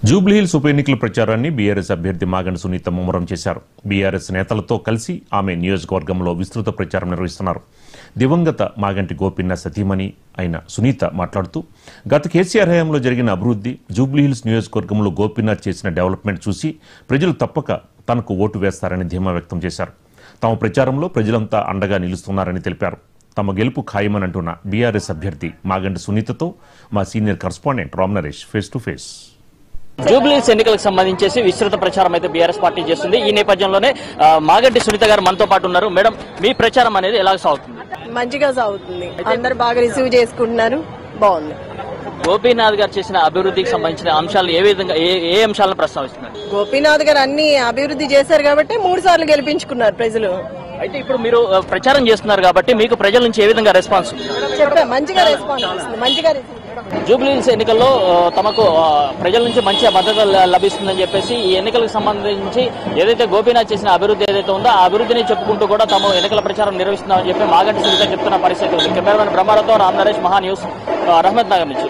జూబ్లీహిల్స్ ఉప ఎన్నికల ప్రచారాన్ని బీఆర్ఎస్ అభ్యర్థి మాగంటి సునీత ముమ్మరం చేశారు. బీఆర్ఎస్ నేతలతో కలిసి ఆమె నియోజకవర్గంలో విస్తృత ప్రచారం నిర్వహిస్తున్నారు. దివంగత మాగంటి గోపీనాథ్ సతీమణి అయిన సునీత మాట్లాడుతూ గత కేసీఆర్ హయాంలో జరిగిన అభివృద్ధి, జూబ్లీహిల్స్ నియోజకవర్గంలో గోపీనాథ్ చేసిన డెవలప్మెంట్ చూసి ప్రజలు తప్పక తనకు ఓటు వేస్తారని ధీమా వ్యక్తం చేశారు. తమ ప్రచారంలో ప్రజలంతా అండగా నిలుస్తున్నారని తెలిపారు. తమ గెలుపు ఖాయమని అంటున్న బీఆర్ఎస్ అభ్యర్థి మాగంటి సునీతతో మా senior correspondent Ram Naresh face to face. Jubilee Hills ఎన్నికలకు సంబంధించి విస్తృత ప్రచారం అయితే బీఆర్ఎస్ పార్టీ చేస్తుంది. ఈ నేపథ్యంలోనే మాగంటి సునీత గారు మనతో పాటు ఉన్నారు. మేడం, మీ ప్రచారం అనేది ఎలా సాగుతుంది? మంచిగా సాగుతుంది. అందరు బాగా రిసీవ్ చేసుకుంటున్నారు. బాగుంది. గోపీనాథ్ గారు చేసిన అభివృద్ధికి సంబంధించిన అంశాలు ఏ విధంగా ఏ అంశాలను ప్రస్తావిస్తున్నారు? గోపీనాథ్ గారు అన్ని అభివృద్ధి చేశారు కాబట్టి 3 సార్లు గెలిపించుకున్నారు ప్రజలు. అయితే ఇప్పుడు మీరు ప్రచారం చేస్తున్నారు కాబట్టి మీకు ప్రజల నుంచి ఏ విధంగా రెస్పాన్స్? మంచిగా రెస్పాన్స్ వస్తుంది. మంచిగా జూబ్లీహిల్స్ ఎన్నికల్లో తమకు ప్రజల నుంచి మంచి మద్దతు లభిస్తుందని చెప్పేసి ఈ ఎన్నికలకు సంబంధించి ఏదైతే గోపీనాథ్ చేసిన అభివృద్ధి ఏదైతే ఉందో ఆ అభివృద్ధిని చెప్పుకుంటూ కూడా తమ ఎన్నికల ప్రచారం నిర్వహిస్తున్నామని చెప్పి మాగంటి సునీత చెప్తున్న పరిస్థితి ఉంది. కెమెరామెన్ బ్రహ్మాలతో రామ్ నరేష్, మహా న్యూస్, రహమత్ నగర్ నుంచి.